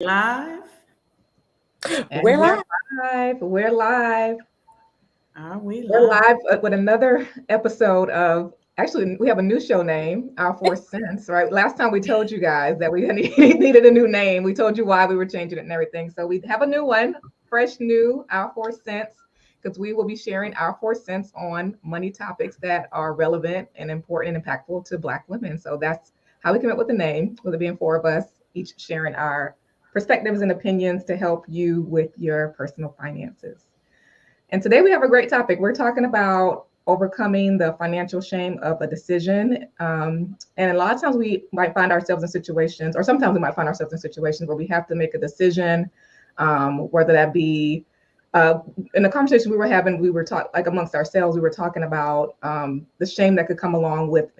Live? And We're we're live. live. We're live. Are we We're live? live with another episode of. Actually, we have a new show name, Our Four Cents. Right. Last time we told you guys that we needed a new name. We told you why we were changing it and everything. So we have a new one, fresh new, Our Four Cents, because we will be sharing our 4 cents on money topics that are relevant and important and impactful to Black women. So that's how we came up with the name, with it being four of us, each sharing our perspectives and opinions to help you with your personal finances. And today we have a great topic. We're talking about overcoming the financial shame of a decision. And a lot of times we might find ourselves in situations, or sometimes we might find ourselves in situations where we have to make a decision, whether that be uh, in the conversation we were having, we were talking like amongst ourselves, we were talking about the shame that could come along with,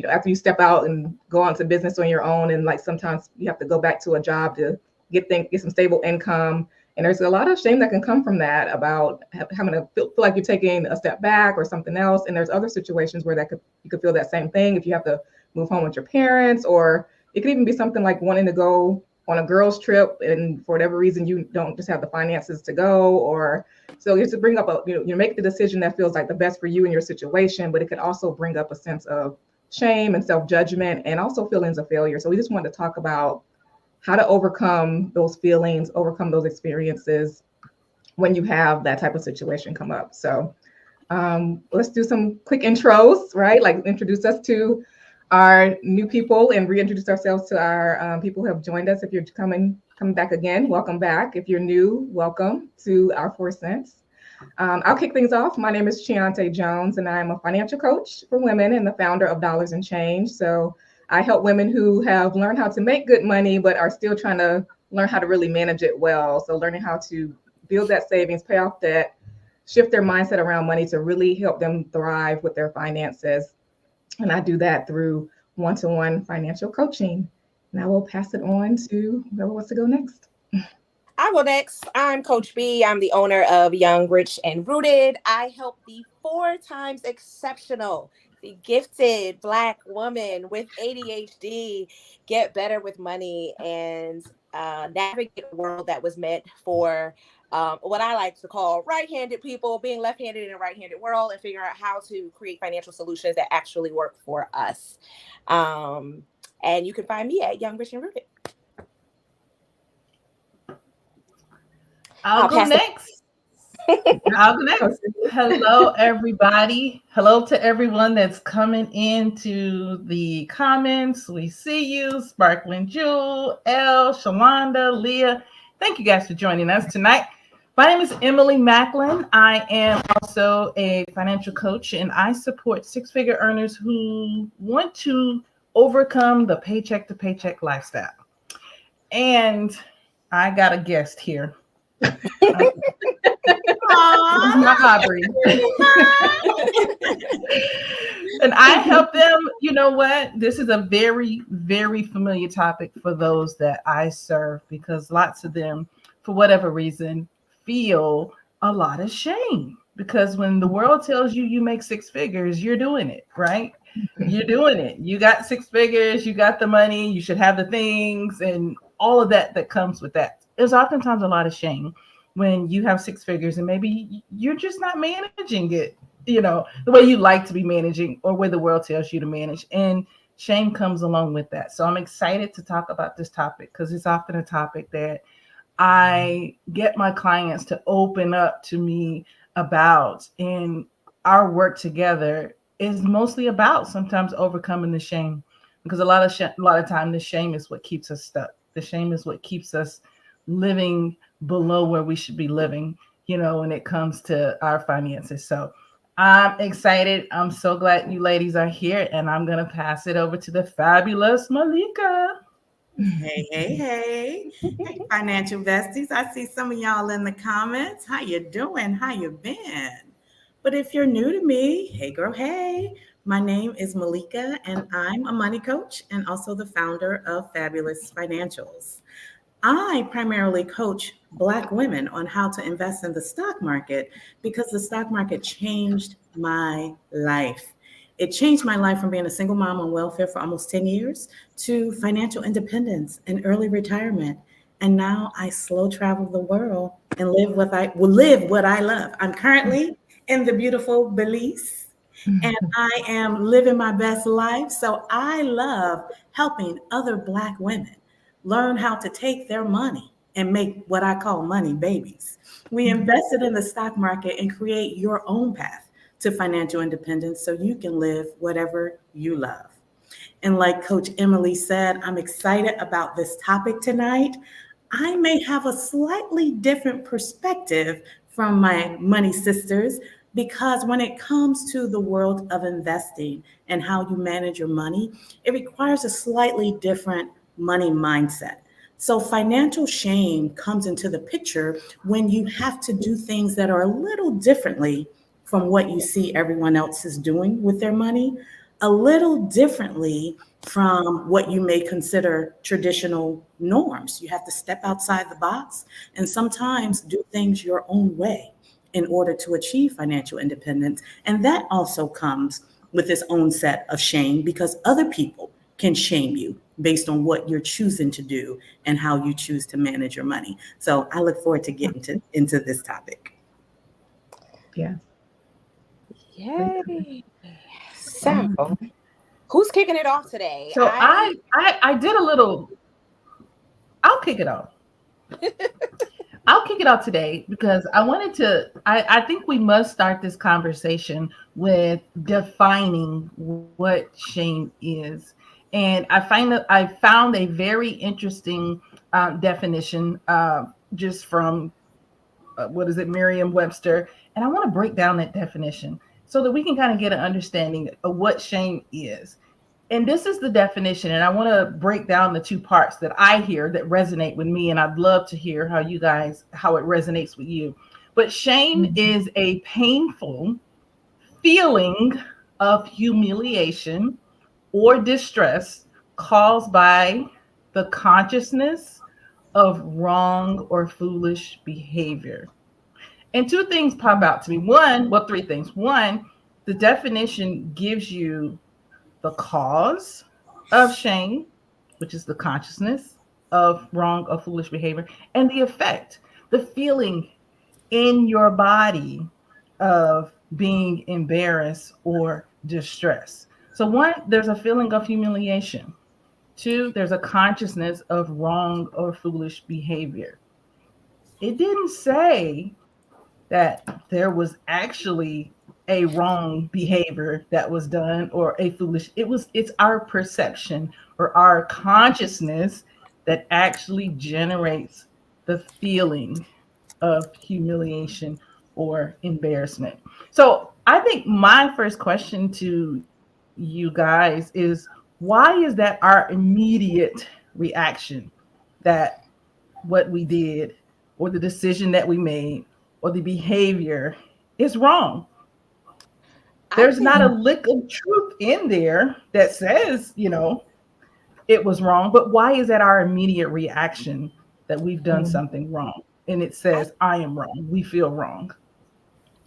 after you step out and go on to business on your own. And like sometimes you have to go back to a job to get some stable income, and there's a lot of shame that can come from that about having to feel like you're taking a step back or something else. And there's other situations where you could feel that same thing if you have to move home with your parents, or it could even be something like wanting to go on a girls trip and for whatever reason you don't just have the finances to go. Or so you have to bring up you make the decision that feels like the best for you in your situation, but it could also bring up a sense of shame and self-judgment and also feelings of failure. So we just wanted to talk about how to overcome those feelings, overcome those experiences when you have that type of situation come up. So let's do some quick intros, right? Like introduce us to our new people and reintroduce ourselves to our people who have joined us. If you're coming back again, welcome back. If you're new, welcome to our 4 cents. I'll kick things off. My name is Chiante Jones, and I'm a financial coach for women and the founder of Dollars and Change. So I help women who have learned how to make good money, but are still trying to learn how to really manage it well. So learning how to build that savings, pay off debt, shift their mindset around money to really help them thrive with their finances. And I do that through one-to-one financial coaching. Now we'll pass it on to whoever wants to go next. I will next. I'm Coach B. I'm the owner of Young, Rich, and Rooted. I help the 4 times exceptional, the gifted Black woman with ADHD get better with money and navigate a world that was meant for what I like to call right-handed people, being left-handed in a right-handed world, and figuring out how to create financial solutions that actually work for us. Um, and you can find me at Young, Rich, and Rooted. I'll I'll go pass it. next. I'll go next. Hello, everybody. Hello to everyone that's coming into the comments. We see you, Sparkling Jewel, Elle, Shalonda, Leah. Thank you guys for joining us tonight. My name is Emily Macklin. I am also a financial coach, and I support six-figure earners who want to overcome the paycheck to paycheck lifestyle. And I got a guest here. This is Aww. not Aubrey. And I help them. You know what? This is a very, very familiar topic for those that I serve because lots of them, for whatever reason, feel a lot of shame. Because when the world tells you you make six figures, you're doing it, right? You're doing it. You got six figures, you got the money, you should have the things, and all of that comes with that. There's oftentimes a lot of shame when you have six figures and maybe you're just not managing it, the way you like to be managing or where the world tells you to manage. And shame comes along with that. So I'm excited to talk about this topic because it's often a topic that I get my clients to open up to me about. And our work together is mostly about sometimes overcoming the shame because a lot of time the shame is what keeps us stuck. The shame is what keeps us living below where we should be living, when it comes to our finances. So I'm excited. I'm so glad you ladies are here, and I'm going to pass it over to the fabulous Malika. Hey, hey, hey. Hey, financial besties. I see some of y'all in the comments. How you doing? How you been? But if you're new to me, hey girl, hey. My name is Malika and I'm a money coach and also the founder of Fabulous Financials. I primarily coach Black women on how to invest in the stock market because the stock market changed my life. It changed my life from being a single mom on welfare for almost 10 years to financial independence and early retirement. And now I slow travel the world and live what I love. I'm currently in the beautiful Belize and I am living my best life. So I love helping other Black women learn how to take their money and make what I call money babies. We invested in the stock market and create your own path to financial independence so you can live whatever you love. And like Coach Emily said, I'm excited about this topic tonight. I may have a slightly different perspective from my money sisters because when it comes to the world of investing and how you manage your money, it requires a slightly different money mindset. So, financial shame comes into the picture when you have to do things that are a little differently from what you see everyone else is doing with their money, a little differently from what you may consider traditional norms. You have to step outside the box and sometimes do things your own way in order to achieve financial independence. And that also comes with its own set of shame because other people can shame you based on what you're choosing to do and how you choose to manage your money. So I look forward to getting into this topic. Yeah. Yay. So, who's kicking it off today? So I did a little. I'll kick it off. I'll kick it off today because I wanted to. I think we must start this conversation with defining what shame is, and I found a very interesting definition just from what is it, Merriam-Webster, and I want to break down that definition so that we can kind of get an understanding of what shame is. And this is the definition, and I want to break down the two parts that I hear that resonate with me, and I'd love to hear how it resonates with you. But shame is a painful feeling of humiliation or distress caused by the consciousness of wrong or foolish behavior. And two things pop out to me. Three things. One, the definition gives you the cause of shame, which is the consciousness of wrong or foolish behavior, and the effect, the feeling in your body of being embarrassed or distressed. So, one, there's a feeling of humiliation. Two, there's a consciousness of wrong or foolish behavior. It didn't say that there was actually a wrong behavior that was done or a foolish, it's our perception or our consciousness that actually generates the feeling of humiliation or embarrassment. So I think my first question to you guys is, why is that our immediate reaction that what we did or the decision that we made or the behavior is wrong? I There's think not a lick of truth in there that says, it was wrong. But why is that our immediate reaction that we've done something wrong? And it I says, I am wrong. We feel wrong.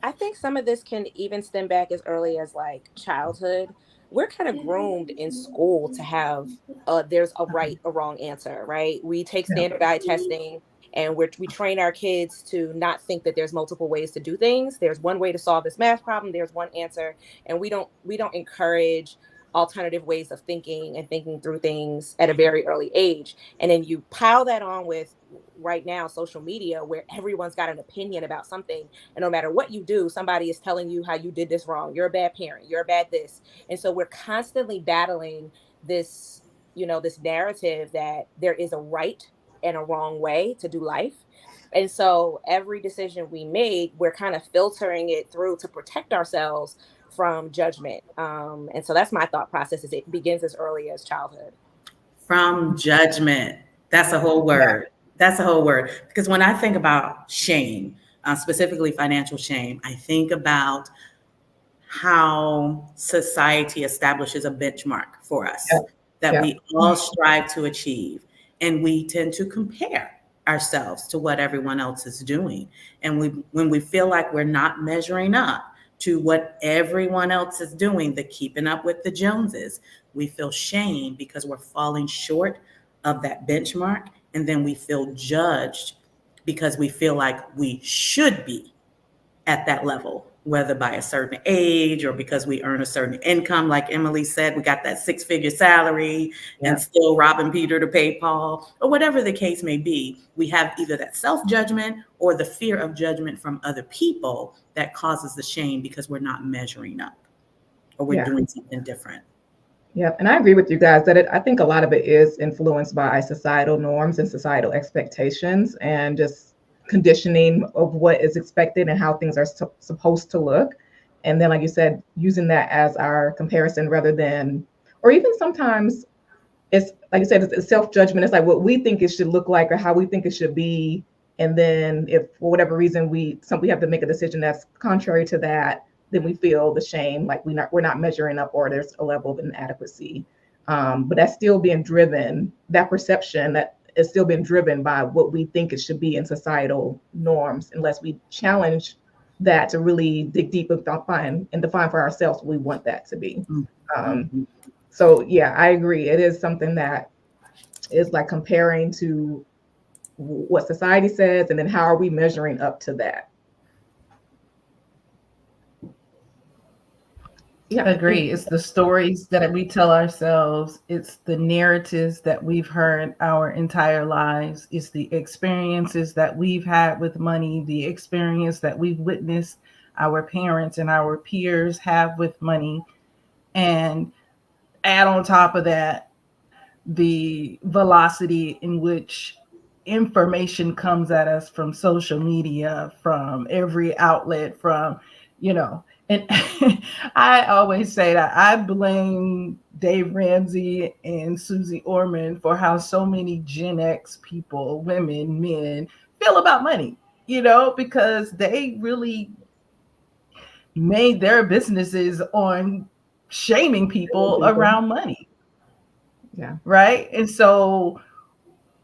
I think some of this can even stem back as early as like childhood. We're kind of groomed in school to have there's a right or wrong answer, right? We take Yeah. standardized testing and we train our kids to not think that there's multiple ways to do things. There's one way to solve this math problem, there's one answer, and we don't encourage alternative ways of thinking and thinking through things at a very early age. And then you pile that on with right now social media where everyone's got an opinion about something, and no matter what you do, somebody is telling you how you did this wrong. You're a bad parent. You're a bad this. And so we're constantly battling this, this narrative that there is a right and a wrong way to do life. And so every decision we make, we're kind of filtering it through to protect ourselves from judgment. And so that's my thought process is it begins as early as childhood. From judgment. That's a whole word. That's a whole word. Because when I think about shame, specifically financial shame, I think about how society establishes a benchmark for us Yeah. that Yeah. we all strive to achieve. And we tend to compare ourselves to what everyone else is doing. And when we feel like we're not measuring up to what everyone else is doing, the keeping up with the Joneses, we feel shame because we're falling short of that benchmark. and then we feel judged because we feel like we should be at that level, whether by a certain age or because we earn a certain income. Like Emily said, we got that 6-figure salary and still robbing Peter to pay Paul, or whatever the case may be. We have either that self-judgment or the fear of judgment from other people that causes the shame because we're not measuring up or we're doing something different. Yeah, and I agree with you guys that I think a lot of it is influenced by societal norms and societal expectations and just conditioning of what is expected and how things are supposed to look. And then, like you said, using that as our comparison rather than, or even sometimes it's like you said, it's self-judgment. It's like what we think it should look like or how we think it should be. And then if for whatever reason we have to make a decision that's contrary to that, then we feel the shame, like we're not measuring up, or there's a level of inadequacy. But that's still being driven, that perception that is still being driven by what we think it should be in societal norms, unless we challenge that to really dig deep and define for ourselves what we want that to be. So yeah, I agree. It is something that is like comparing to what society says, and then how are we measuring up to that? Yeah, I agree. It's the stories that we tell ourselves. It's the narratives that we've heard our entire lives. It's the experiences that we've had with money, the experience that we've witnessed our parents and our peers have with money. And add on top of that, the velocity in which information comes at us from social media, from every outlet, from, and I always say that I blame Dave Ramsey and Susie Orman for how so many Gen X people, women, men, feel about money, because they really made their businesses on shaming people around money. Yeah. Right. And so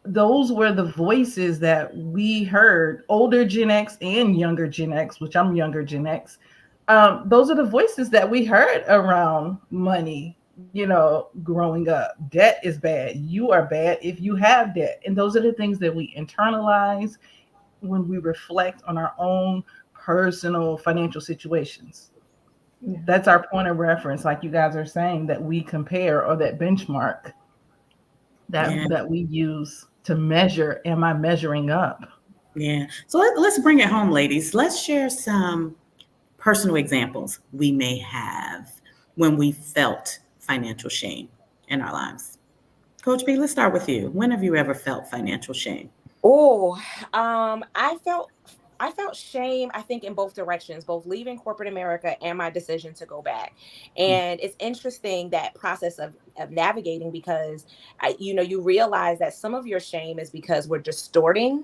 those were the voices that we heard, older Gen X and younger Gen X, which I'm younger Gen X. Those are the voices that we heard around money, growing up. Debt is bad. You are bad if you have debt. And those are the things that we internalize when we reflect on our own personal financial situations. Yeah. That's our point of reference, like you guys are saying, that we compare, or that benchmark that we use to measure, am I measuring up? Yeah. So let's bring it home, ladies. Let's share some personal examples we may have when we felt financial shame in our lives. Coach B, let's start with you. When have you ever felt financial shame? Oh, I felt shame, I think, in both directions, both leaving corporate America and my decision to go back. And it's interesting, that process of navigating, because you realize that some of your shame is because we're distorting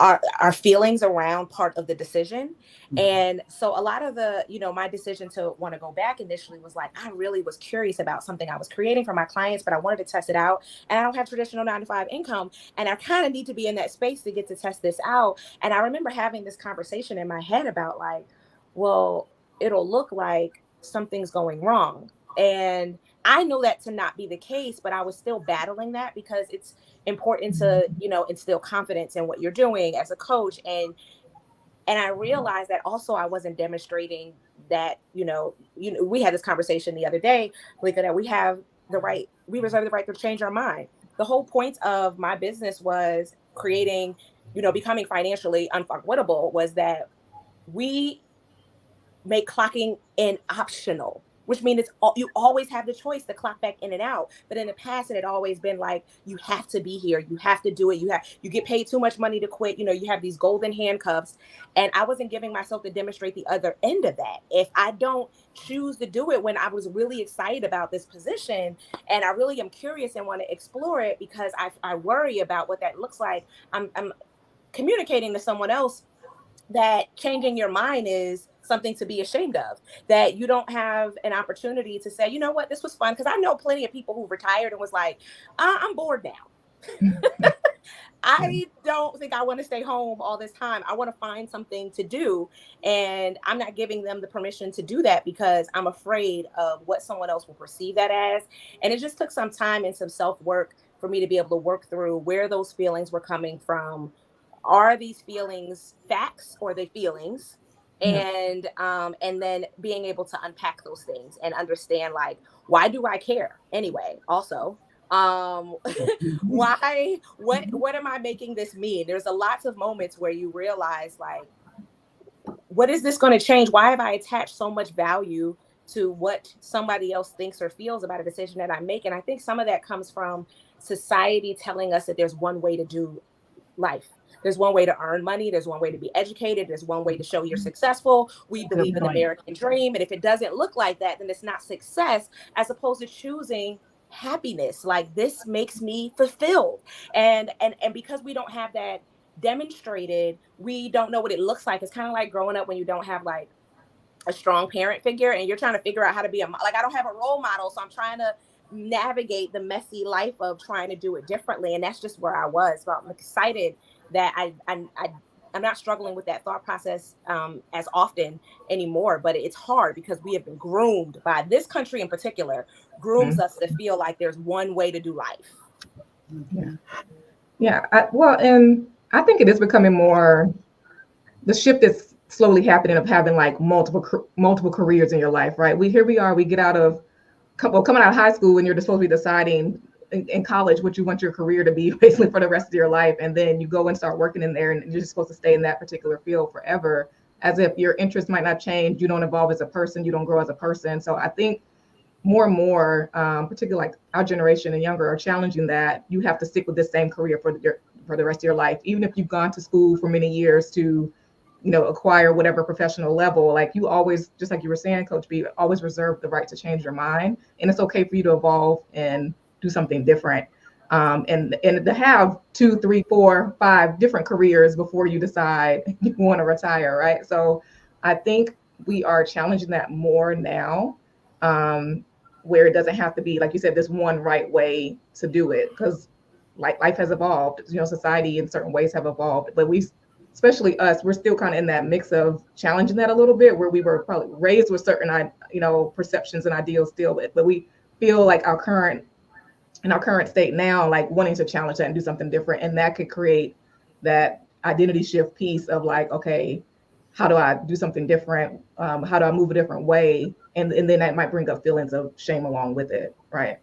our feelings around part of the decision. And so a lot of the, my decision to want to go back initially was like, I really was curious about something I was creating for my clients, but I wanted to test it out. And I don't have traditional 9-to-5 income. And I kind of need to be in that space to get to test this out. And I remember having this conversation in my head about like, well, it'll look like something's going wrong. And I know that to not be the case, but I was still battling that, because it's important to, instill confidence in what you're doing as a coach. And I realized that also I wasn't demonstrating that, we had this conversation the other day, Malika, that we reserve the right to change our mind. The whole point of my business was creating, becoming financially unfuckwittable, was that we make clocking in optional, which means you always have the choice to clock back in and out. But in the past, it had always been like, you have to be here, you have to do it, you get paid too much money to quit, you have these golden handcuffs. And I wasn't giving myself to demonstrate the other end of that. If I don't choose to do it when I was really excited about this position, and I really am curious and want to explore it, because I worry about what that looks like, I'm communicating to someone else that changing your mind is something to be ashamed of, that you don't have an opportunity to say, you know what, this was fun. Because I know plenty of people who retired and was like, I'm bored now. I don't think I want to stay home all this time. I want to find something to do. And I'm not giving them the permission to do that, because I'm afraid of what someone else will perceive that as. And it just took some time and some self-work for me to be able to work through where those feelings were coming from. Are these feelings facts or are they feelings? Yeah. And then being able to unpack those things and understand, like, why do I care anyway? Also, um why, what am I making this mean? There's a lots of moments where you realize, like, what is this going to change? Why have I attached so much value to what somebody else thinks or feels about a decision that I make? And I think some of that comes from society telling us that there's one way to do life. There's one way to earn money. There's one way to be educated. There's one way to show you're successful. We Good believe in the point. American dream. And if it doesn't look like that, then it's not success, as opposed to choosing happiness. Like, this makes me fulfilled. And because we don't have that demonstrated, we don't know what it looks like. It's kind of like growing up when you don't have like a strong parent figure and you're trying to figure out how to be like, I don't have a role model, so I'm trying to navigate the messy life of trying to do it differently. And that's just where I was. But I'm excited that I'm not struggling with that thought process as often anymore. But it's hard because we have been groomed by this country in particular, grooms us to feel like there's one way to do life. Yeah. Yeah. Well, and I think it is becoming more, the shift is slowly happening of having like multiple careers in your life, right? We are, we get out of, coming out of high school and you're just supposed to be deciding in college what you want your career to be basically for the rest of your life. And then you go and start working in there and you're just supposed to stay in that particular field forever, as if your interests might not change. You don't evolve as a person. You don't grow as a person. So I think more and more, particularly like our generation and younger, are challenging that you have to stick with the same career for the rest of your life, even if you've gone to school for many years to, acquire whatever professional level. Like, you always, just like you were saying, Coach B, always reserve the right to change your mind, and it's okay for you to evolve and do something different. And to have 2, 3, 4, 5 different careers before you decide you want to retire, right? So I think we are challenging that more now, where it doesn't have to be, like you said, this one right way to do it, because life has evolved. Society in certain ways have evolved, but especially us, we're still kind of in that mix of challenging that a little bit, where we were probably raised with certain, perceptions and ideals still, but we feel like in our current state now, like wanting to challenge that and do something different. And that could create that identity shift piece of like, okay, how do I do something different? How do I move a different way? And then that might bring up feelings of shame along with it, right?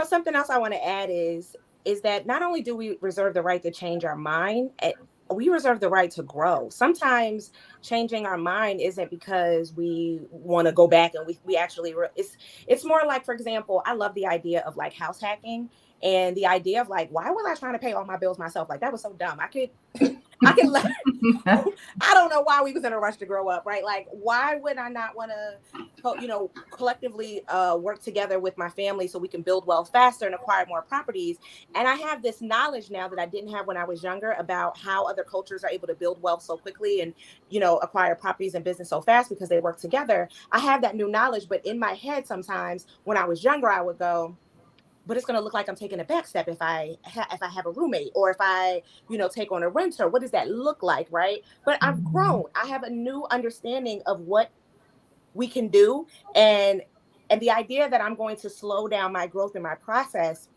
Something else I want to add is that not only do we reserve the right to change our mind, we reserve the right to grow. Sometimes changing our mind isn't because we want to go back and we actually, it's more like, for example, I love the idea of like house hacking, and the idea of like, why was I trying to pay all my bills myself? Like, that was so dumb. I could learn. I don't know why we was in a rush to grow up, right? Like, why would I not want to, collectively work together with my family so we can build wealth faster and acquire more properties? And I have this knowledge now that I didn't have when I was younger about how other cultures are able to build wealth so quickly and, acquire properties and business so fast because they work together. I have that new knowledge, but in my head, sometimes when I was younger, I would go, but it's going to look like I'm taking a back step if I have a roommate, or if I, take on a renter. What does that look like, right? But I've grown. I have a new understanding of what we can do, and the idea that I'm going to slow down my growth and my process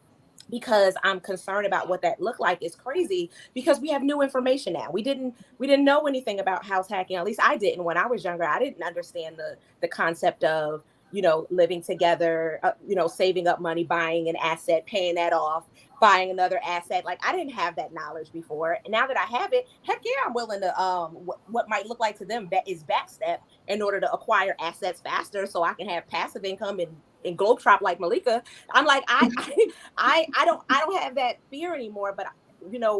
because I'm concerned about what that looked like is crazy, because we have new information now. We didn't know anything about house hacking. At least I didn't when I was younger. I didn't understand the concept of, living together, saving up money, buying an asset, paying that off, buying another asset. Like, I didn't have that knowledge before. And now that I have it, heck yeah, I'm willing to, what might look like to them that is backstep in order to acquire assets faster so I can have passive income and globetrot like Malika. I'm like, I don't have that fear anymore, but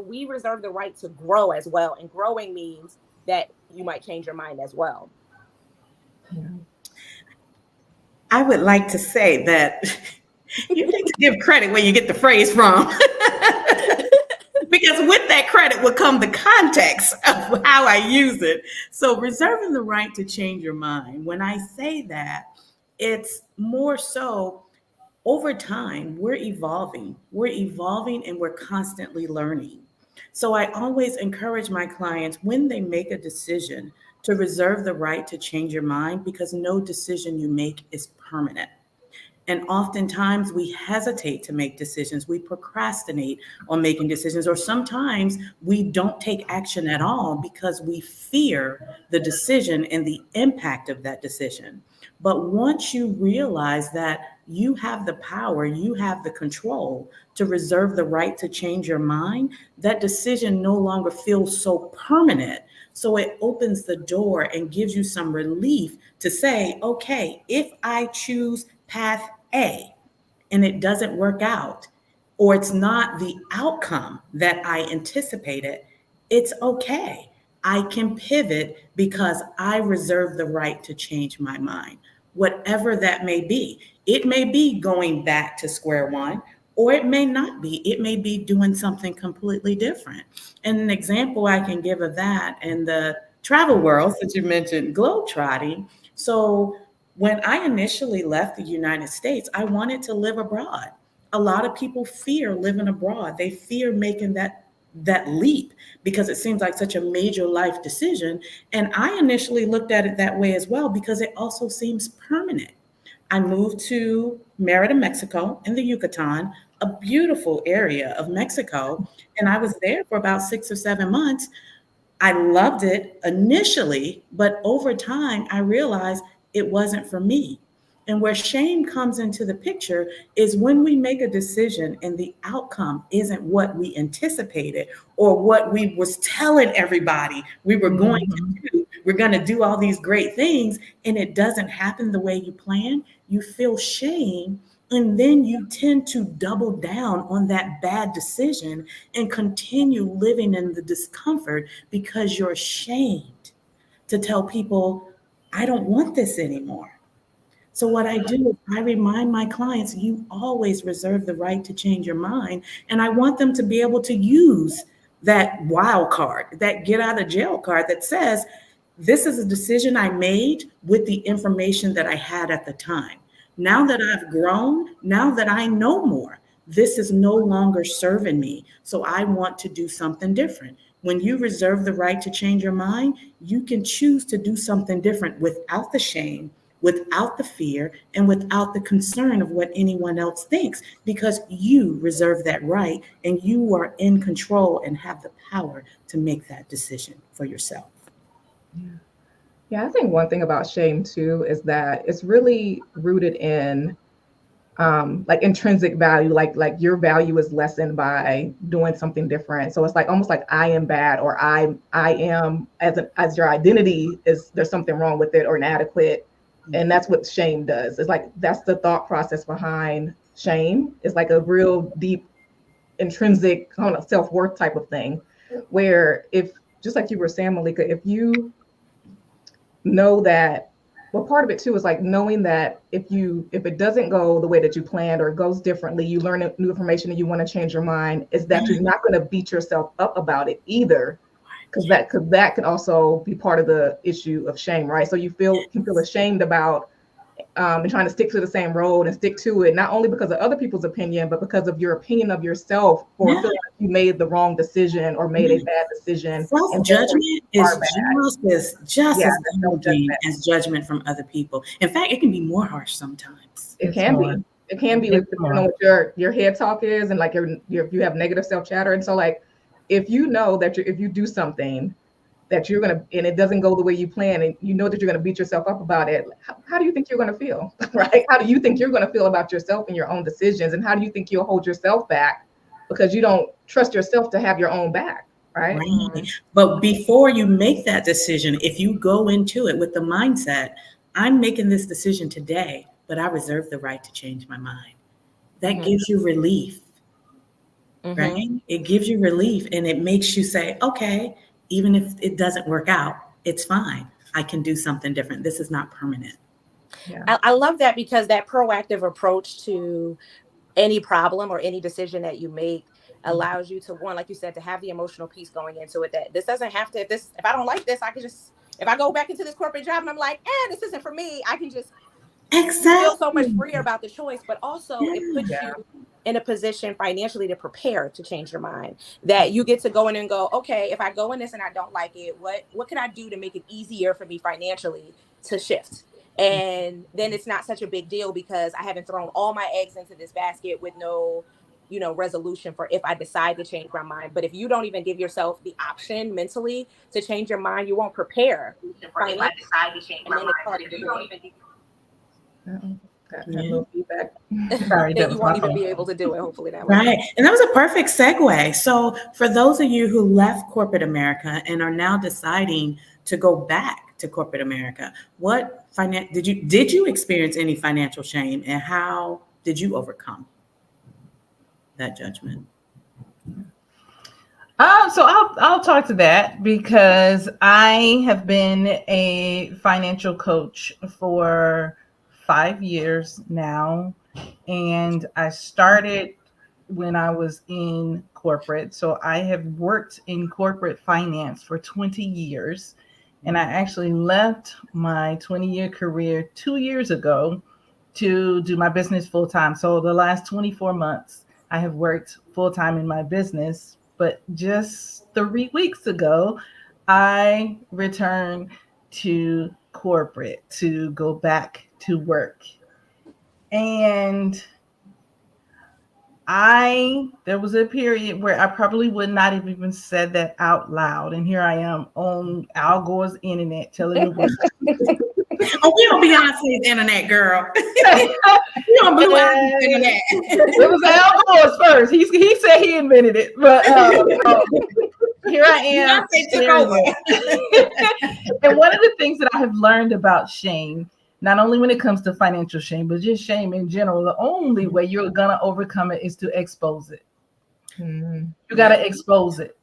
we reserve the right to grow as well. And growing means that you might change your mind as well. Yeah. I would like to say that you need to give credit where you get the phrase from. Because with that credit will come the context of how I use it. So, reserving the right to change your mind. When I say that, it's more so over time, we're evolving. We're evolving and we're constantly learning. So, I always encourage my clients when they make a decision to reserve the right to change your mind, because no decision you make is permanent. And oftentimes we hesitate to make decisions. We procrastinate on making decisions, or sometimes we don't take action at all because we fear the decision and the impact of that decision. But once you realize that you have the power, you have the control to reserve the right to change your mind, that decision no longer feels so permanent. So it opens the door and gives you some relief to say, okay, if I choose path A and it doesn't work out, or it's not the outcome that I anticipated, it's okay. I can pivot because I reserve the right to change my mind, whatever that may be. It may be going back to square one, or it may not be. It may be doing something completely different. And an example I can give of that in the travel world, since you mentioned globetrotting. So when I initially left the United States, I wanted to live abroad. A lot of people fear living abroad. They fear making that leap because it seems like such a major life decision. And I initially looked at it that way as well because it also seems permanent. I moved to Merida, Mexico, in the Yucatan, a beautiful area of Mexico. And I was there for about 6 or 7 months. I loved it initially, but over time, I realized it wasn't for me. And where shame comes into the picture is when we make a decision and the outcome isn't what we anticipated or what we was telling everybody we were going to do. We're going to do all these great things and it doesn't happen the way you planned. You feel shame and then you tend to double down on that bad decision and continue living in the discomfort because you're ashamed to tell people, I don't want this anymore. So what I do is I remind my clients, you always reserve the right to change your mind. And I want them to be able to use that wild card, that get out of jail card that says, this is a decision I made with the information that I had at the time. Now that I've grown, now that I know more, this is no longer serving me. So I want to do something different. When you reserve the right to change your mind, you can choose to do something different without the shame, without the fear, and without the concern of what anyone else thinks, because you reserve that right and you are in control and have the power to make that decision for yourself. Yeah, I think one thing about shame too is that it's really rooted in like intrinsic value, like your value is lessened by doing something different. So it's like almost like I am bad, or I am as your identity is, there's something wrong with it or inadequate. And that's what shame does. It's like that's the thought process behind shame. It's like a real deep intrinsic kind of self-worth type of thing, where if, just like you were saying, Malika, if you know that, well, part of it too is like knowing that if it doesn't go the way that you planned or it goes differently, you learn new information and you want to change your mind, is that you're not going to beat yourself up about it either, because that could also be part of the issue of shame, right? So you can feel ashamed about and trying to stick to the same road and stick to it, not only because of other people's opinion, but because of your opinion of yourself, for feeling like you made the wrong decision or made a bad decision. Self-judgment is just as damaging as judgment from other people. In fact, it can be more harsh sometimes. It can be depending on what your head talk is, and like if you have negative self-chatter. And so like, if you know that if you do something that you're going to, and it doesn't go the way you plan, and you know that you're going to beat yourself up about it, how do you think you're going to feel, right? How do you think you're going to feel about yourself and your own decisions? And how do you think you'll hold yourself back because you don't trust yourself to have your own back, right? Right. But before you make that decision, if you go into it with the mindset, I'm making this decision today, but I reserve the right to change my mind. That gives you relief, right? It gives you relief, and it makes you say, okay, even if it doesn't work out, it's fine. I can do something different. This is not permanent. Yeah. I love that, because that proactive approach to any problem or any decision that you make allows you to, one, like you said, to have the emotional piece going into it, that this doesn't have to, if I don't like this, I can just, if I go back into this corporate job and I'm like, this isn't for me, I can just feel so much freer about the choice. But also it puts you in a position financially to prepare to change your mind, that you get to go in and go, okay, if I go in this and I don't like it, what can I do to make it easier for me financially to shift? And then it's not such a big deal because I haven't thrown all my eggs into this basket with no, resolution for if I decide to change my mind. But if you don't even give yourself the option mentally to change your mind, you won't prepare for if I decide to change my mind. But if you don't even Got a little feedback. Sorry, that you was won't my even phone. be able to do it. Hopefully that way. Right. And that was a perfect segue. So for those of you who left corporate America and are now deciding to go back to corporate America, what did you experience any financial shame, and how did you overcome that judgment? So I'll talk to that because I have been a financial coach for 5 years now, and I started when I was in corporate. So I have worked in corporate finance for 20 years, and I actually left my 20-year career 2 years ago to do my business full time. So the last 24 months, I have worked full time in my business. But just 3 weeks ago, I returned to corporate to go back to work. And there was a period where I probably would not have even said that out loud. And here I am on Al Gore's internet telling the world. Oh, we on Beyonce's internet, girl. We on Blue Ivy's internet. It was Al Gore's first. He said he invented it, but here I am. Beyonce took over. And one of the things that I have learned about shame, not only when it comes to financial shame, but just shame in general, the only way you're gonna overcome it is to expose it. Mm-hmm. You gotta expose it.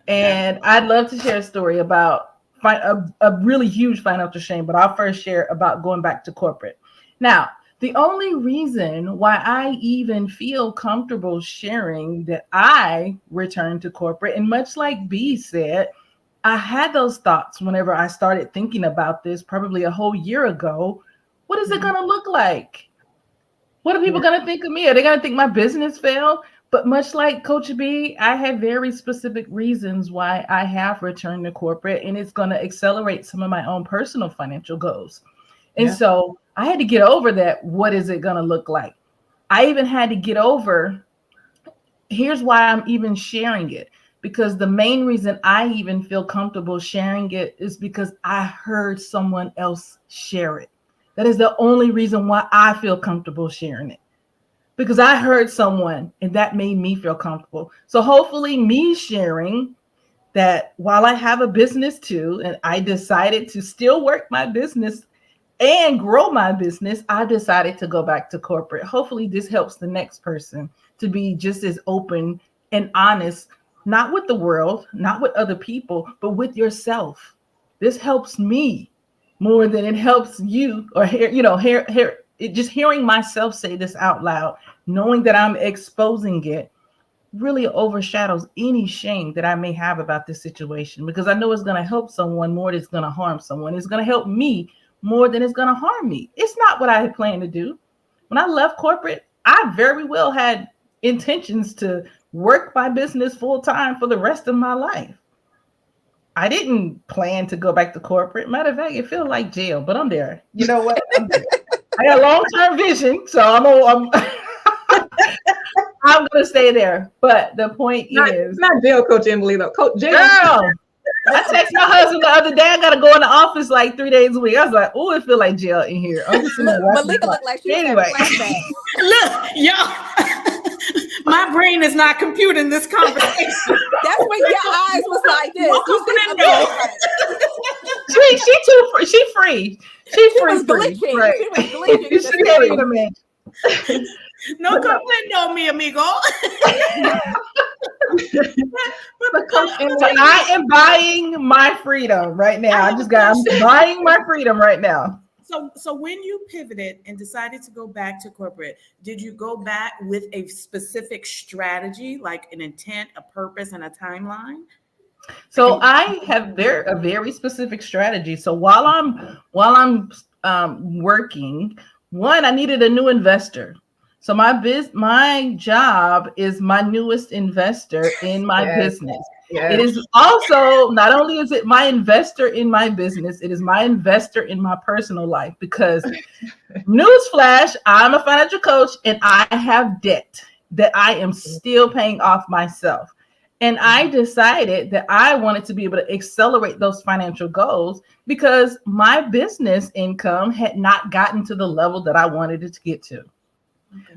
And I'd love to share a story about a really huge financial shame, but I'll first share about going back to corporate. Now, the only reason why I even feel comfortable sharing that I returned to corporate, and much like B said, I had those thoughts whenever I started thinking about this probably a whole year ago. What is it going to look like? What are people going to think of me? Are they going to think my business failed? But much like Coach B, I have very specific reasons why I have returned to corporate, and it's going to accelerate some of my own personal financial goals. And so I had to get over that. What is it going to look like? I even had to get over, here's why I'm even sharing it. Because the main reason I even feel comfortable sharing it is because I heard someone else share it. That is the only reason why I feel comfortable sharing it. Because I heard someone and that made me feel comfortable. So hopefully me sharing that while I have a business too, and I decided to still work my business and grow my business, I decided to go back to corporate. Hopefully this helps the next person to be just as open and honest, not with the world, not with other people, but with yourself. This helps me more than it helps you, or just hearing myself say this out loud, knowing that I'm exposing it, really overshadows any shame that I may have about this situation, because I know it's going to help someone more than it's going to harm someone. It's going to help me more than it's going to harm me. It's not what I had planned to do. When I left corporate, I very well had intentions to work my business full time for the rest of my life. I didn't plan to go back to corporate. Matter of fact, it feels like jail, but I'm there. You know what? I'm there. I got long-term vision, so I'm I'm gonna stay there. But the point is, not jail, Coach Emily, though. Coach jail. Girl, I text my husband the other day. I gotta go in the office like 3 days a week. I was like, "Oh, it feel like jail in here." I'm just Malika looked like she anyway. Look, y'all. My brain is not computing this conversation. That's when your eyes was like this. She free. She was glitching. Right. She was glitching. She can't even imagine. No comprendo, mi amigo. So I am buying my freedom right now. I'm buying my freedom right now. So when you pivoted and decided to go back to corporate, did you go back with a specific strategy, like an intent, a purpose, and a timeline? So I have a very specific strategy. So while I'm working, one, I needed a new investor. So my job is my newest investor in my business. It is also, not only is it my investor in my business, it is my investor in my personal life, because newsflash, I'm a financial coach and I have debt that I am still paying off myself. And I decided that I wanted to be able to accelerate those financial goals because my business income had not gotten to the level that I wanted it to get to.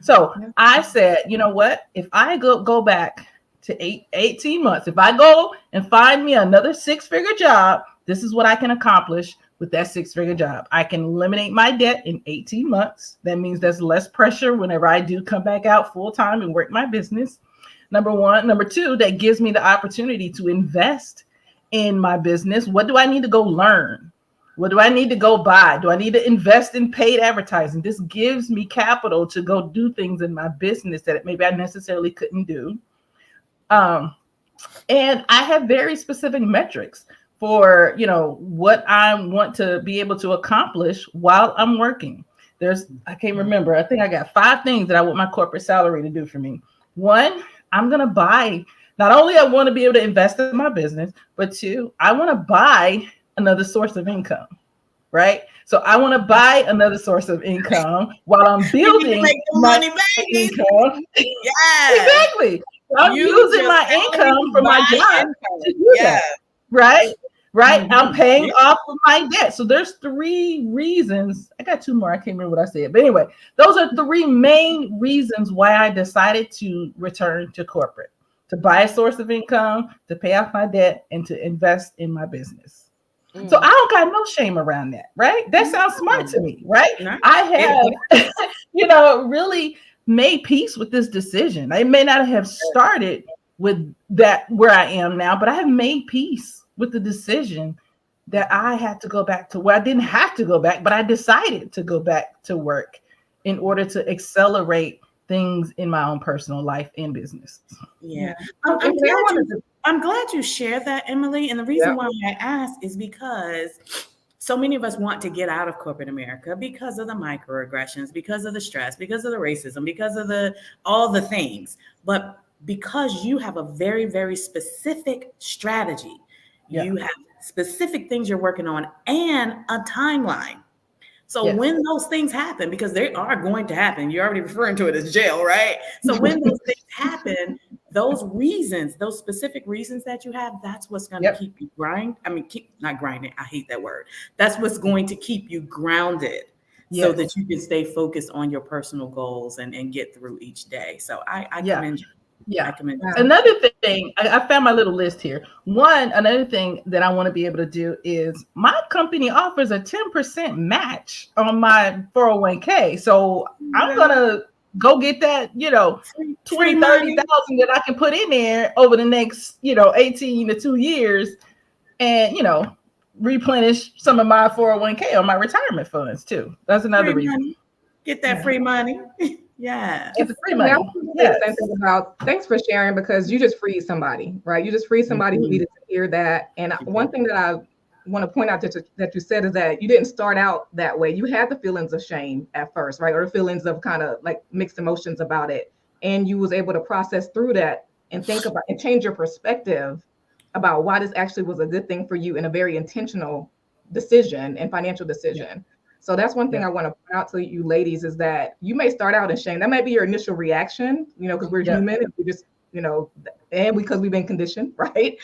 So I said, you know what? If I go back to 18 months, if I go and find me another six-figure job, this is what I can accomplish with that six-figure job. I can eliminate my debt in 18 months. That means there's less pressure whenever I do come back out full-time and work my business. Number one. Number two, that gives me the opportunity to invest in my business. What do I need to go learn? What do I need to go buy? Do I need to invest in paid advertising? This gives me capital to go do things in my business that maybe I necessarily couldn't do. And I have very specific metrics for, what I want to be able to accomplish while I'm working. I can't remember. I think I got 5 things that I want my corporate salary to do for me. 1, I'm going to buy. Not only I want to be able to invest in my business, but 2, I want to buy another source of income, right? So I want to buy another source of income while I'm building my money, baby. income. Yeah, Exactly. I'm using my income from my job to do that, right? Right. Mm-hmm. I'm paying off of my debt. So there's 3 reasons. I got 2 more. I can't remember what I said. But anyway, those are 3 main reasons why I decided to return to corporate: to buy a source of income, to pay off my debt, and to invest in my business. So I don't got no shame around that, right? That sounds smart to me, right? I have, really made peace with this decision. I may not have started with that where I am now, but I have made peace with the decision that I had to go back to where I didn't have to go back, but I decided to go back to work in order to accelerate things in my own personal life and business. Yeah. I'm glad you shared that, Emily. And the reason why I ask is because so many of us want to get out of corporate America because of the microaggressions, because of the stress, because of the racism, because of all the things. But because you have a very, very specific strategy, you have specific things you're working on and a timeline. So when those things happen, because they are going to happen, you're already referring to it as jail, right? So when those things happen, those reasons, those specific reasons that you have, that's what's going to keep you not grinding. I hate that word. That's what's going to keep you grounded so that you can stay focused on your personal goals and get through each day. So I commend you. Yeah. Another thing, I found my little list here. Another thing that I want to be able to do is my company offers a 10% match on my 401k. So I'm going to go get that, 20, 30,000 that I can put in there over the next, 18 to 2 years and, replenish some of my 401k on my retirement funds too. That's another reason. Money. Get that free money. Yeah. It's free money. Thanks for sharing, because you just freed somebody, right? You just freed somebody who needed to hear that. And one thing that I want to point out that you said is that you didn't start out that way. You had the feelings of shame at first, right? Or the feelings of kind of like mixed emotions about it. And you was able to process through that and think about and change your perspective about why this actually was a good thing for you in a very intentional decision and financial decision. Yeah. So that's one thing I want to point out to you ladies is that you may start out in shame. That might be your initial reaction, because we're human and we just, and because we've been conditioned, right?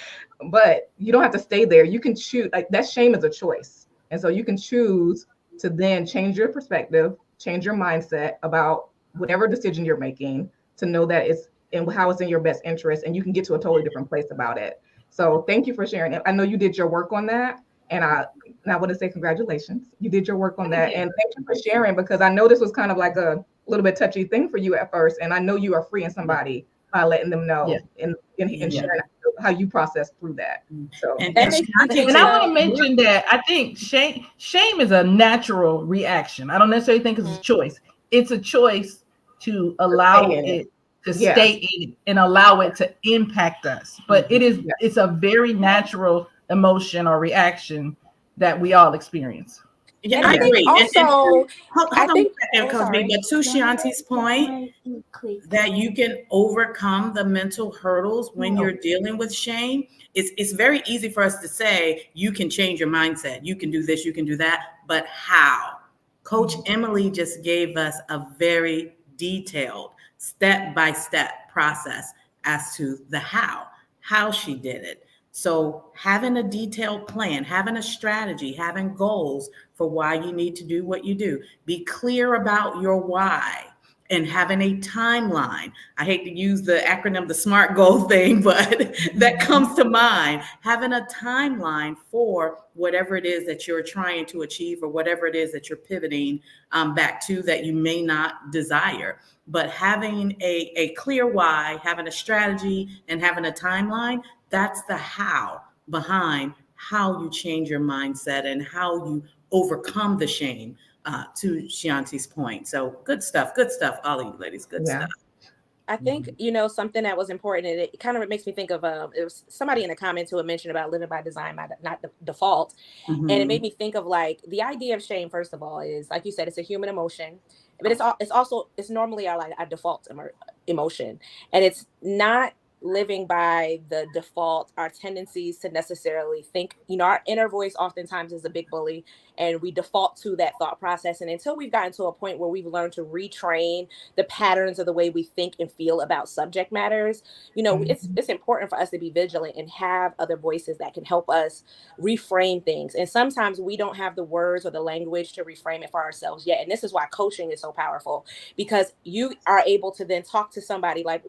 But you don't have to stay there. You can choose. Like, that shame is a choice. And so you can choose to then change your perspective, change your mindset about whatever decision you're making, to know that it's and how it's in your best interest, and you can get to a totally different place about it. So thank you for sharing. I know you did your work on that. And I want to say congratulations. You did your work on that. And thank you for sharing, because I know this was kind of like a little bit touchy thing for you at first. And I know you are freeing somebody by letting them know and sharing how you process through that. So and I want to mention that I think shame is a natural reaction. I don't necessarily think it's a choice. It's a choice to allow it to stay in it and allow it to impact us. But it's a very natural emotion or reaction that we all experience. Yeah, And I I think agree. And also, I hold on think, a second, oh, Coach B. sorry. But to Shanti's point, that you can overcome the mental hurdles when you're dealing with shame. It's very easy for us to say you can change your mindset, you can do this, you can do that, but how? Coach Emily just gave us a very detailed step by step process as to the how she did it. So having a detailed plan, having a strategy, having goals for why you need to do what you do, be clear about your why, and having a timeline. I hate to use the acronym, the SMART goal thing, but that comes to mind. Having a timeline for whatever it is that you're trying to achieve or whatever it is that you're pivoting back to that you may not desire. But having a clear why, having a strategy, and having a timeline, that's the how behind how you change your mindset and how you overcome the shame, to Shanti's point. So good stuff, all of you ladies, good Yeah. stuff. I think, you know, something that was important, and it kind of makes me think of, it was somebody in the comments who had mentioned about living by design, by not default. And it Mhm. made me think of like the idea of shame, first of all, is like you said, it's a human emotion, but it's also, it's normally our, like, our default emotion. And it's not living by the default, our tendencies to necessarily think, you know, our inner voice oftentimes is a big bully, and we default to that thought process. And until we've gotten to a point where we've learned to retrain the patterns of the way we think and feel about subject matters, you know, it's important for us to be vigilant and have other voices that can help us reframe things. And sometimes we don't have the words or the language to reframe it for ourselves yet. And this is why coaching is so powerful, because you are able to then talk to somebody like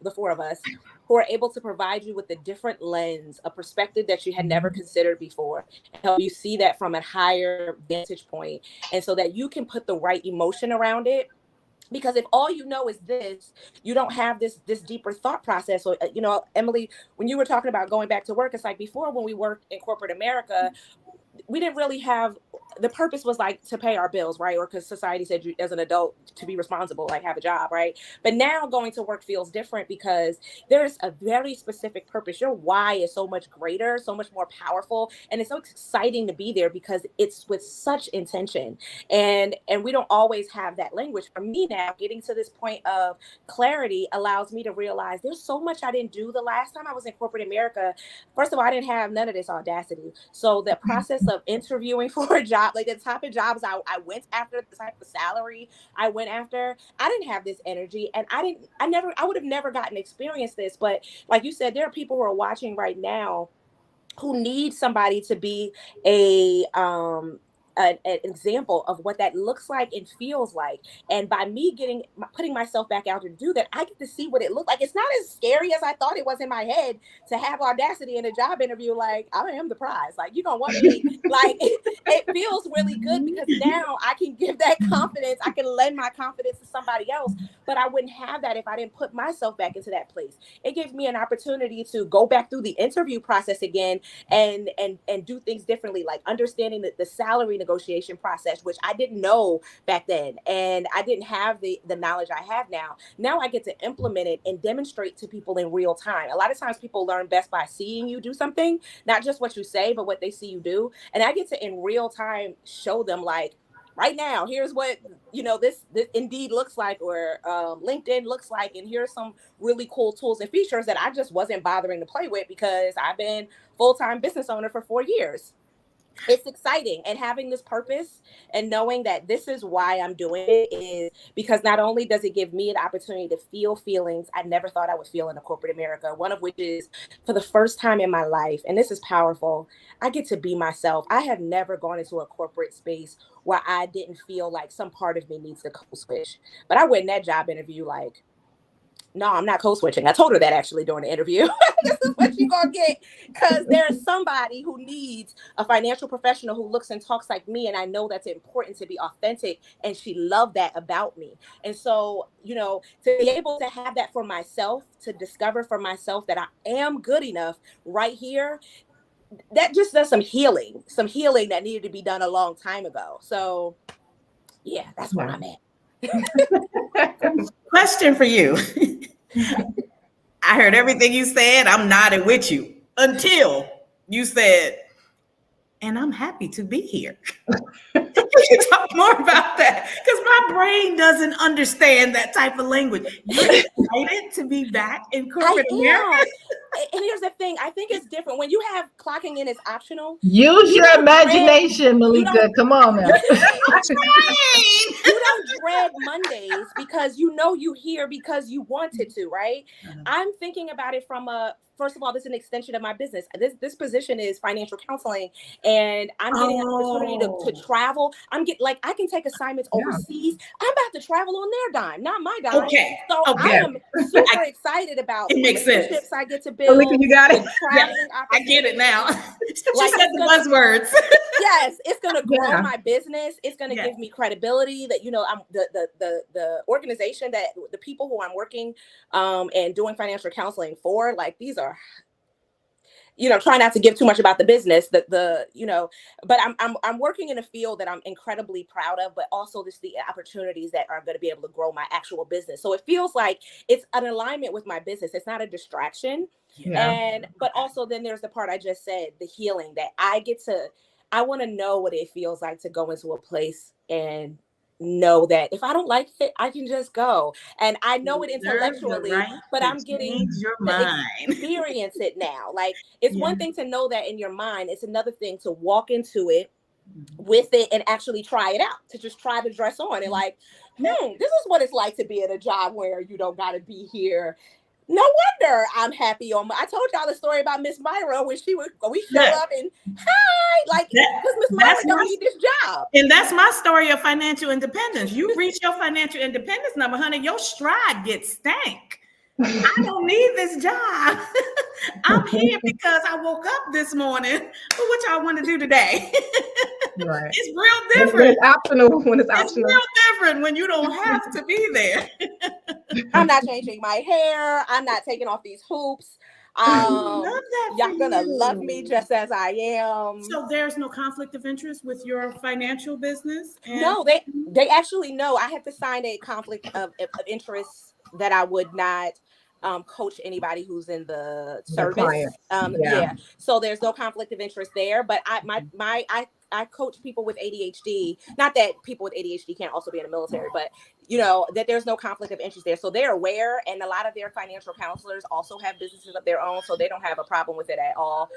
the four of us, who are able to provide you with a different lens, a perspective that you had never considered before, and help you see that from a higher vantage point, and so that you can put the right emotion around it. Because if all you know is this, you don't have this deeper thought process. So, you know, Emily, when you were talking about going back to work, it's like before, when we worked in corporate America, we didn't really have, the purpose was like to pay our bills, right? Or because society said you as an adult to be responsible, like have a job, right? But now going to work feels different because there's a very specific purpose. Your why is so much greater, so much more powerful, and it's so exciting to be there because it's with such intention. And we don't always have that language. For me now, getting to this point of clarity allows me to realize there's so much I didn't do the last time I was in corporate America. First of all, I didn't have none of this audacity. So the process of interviewing for a job, like the type of jobs I went after, the type of salary I went after, I didn't have this energy. And I would have never gotten to experience this. But like you said, there are people who are watching right now who need somebody to be a an example of what that looks like and feels like. And by me putting myself back out to do that, I get to see what it looked like. It's not as scary as I thought it was in my head to have audacity in a job interview. Like, I am the prize. Like, you're gonna want me. Like, it feels really good because now I can give that confidence. I can lend my confidence to somebody else. But I wouldn't have that if I didn't put myself back into that place. It gives me an opportunity to go back through the interview process again and do things differently, like understanding the salary negotiation process, which I didn't know back then, and I didn't have the knowledge I have now. Now I get to implement it and demonstrate to people in real time. A lot of times people learn best by seeing you do something, not just what you say, but what they see you do. And I get to in real time show them, like, right now, here's what, you know, this Indeed looks like, or LinkedIn looks like, and here's some really cool tools and features that I just wasn't bothering to play with because I've been full-time business owner for 4 years. It's exciting, and having this purpose and knowing that this is why I'm doing it is because not only does it give me an opportunity to feel feelings I never thought I would feel in a corporate America, one of which is, for the first time in my life, and this is powerful, I get to be myself. I have never gone into a corporate space where I didn't feel like some part of me needs to code switch. But I went in that job interview like, no, I'm not code switching. I told her that actually during the interview. This is what you're going to get, because there's somebody who needs a financial professional who looks and talks like me. And I know that's important to be authentic. And she loved that about me. And so, you know, to be able to have that for myself, to discover for myself that I am good enough right here, that just does some healing that needed to be done a long time ago. So yeah, that's where I'm at. Question for you. I heard everything you said. I'm nodding with you until you said, and I'm happy to be here. We can talk more about that because my brain doesn't understand that type of language. You're excited to be back in corporate America? am. And here's the thing. I think it's different. When you have clocking in is optional. Use your imagination, Malika. Come on now. You don't dread Mondays because you know you here because you wanted to, right? I'm thinking about it from first of all, this is an extension of my business. This position is financial counseling, and I'm getting an opportunity to travel. I can take assignments overseas. I'm about to travel on their dime, not my dime. Okay. So I am super excited about the relationships I get to build. Malika, you got it. Traveling I get it now. Like, said the buzzwords. Yes, it's gonna grow my business. It's gonna give me credibility that I'm the organization that the people who I'm working and doing financial counseling for, like, these are, try not to give too much about the business, but I'm working in a field that I'm incredibly proud of, but also the opportunities that are going to be able to grow my actual business. So it feels like it's an alignment with my business. It's not a distraction. But also then there's the part I just said, the healing that I want to know what it feels like to go into a place and know that if I don't like it, I can just go. And I know it intellectually, but I'm getting your mind. Experience it now. Like, it's one thing to know that in your mind. It's another thing to walk into it with it and actually try it out, to just try the dress on and like, this is what it's like to be at a job where you don't got to be here. No wonder I'm happy I told y'all the story about Miss Myra when we show up and hi, like, because Miss Myra don't need this job. And that's my story of financial independence. You reach your financial independence number, honey, your stride gets stank. I don't need this job. I'm here because I woke up this morning. But what y'all want to do today? Right. It's real different. It's optional. It's real different when you don't have to be there. I'm not changing my hair. I'm not taking off these hoops. Y'all gonna love me just as I am. So there's no conflict of interest with your financial business? No, they actually know. I have to sign a conflict of interest that I would not coach anybody who's in the service. So there's no conflict of interest there. But I coach people with ADHD. Not that people with ADHD can't also be in the military, but that there's no conflict of interest there. So they're aware, and a lot of their financial counselors also have businesses of their own, so they don't have a problem with it at all.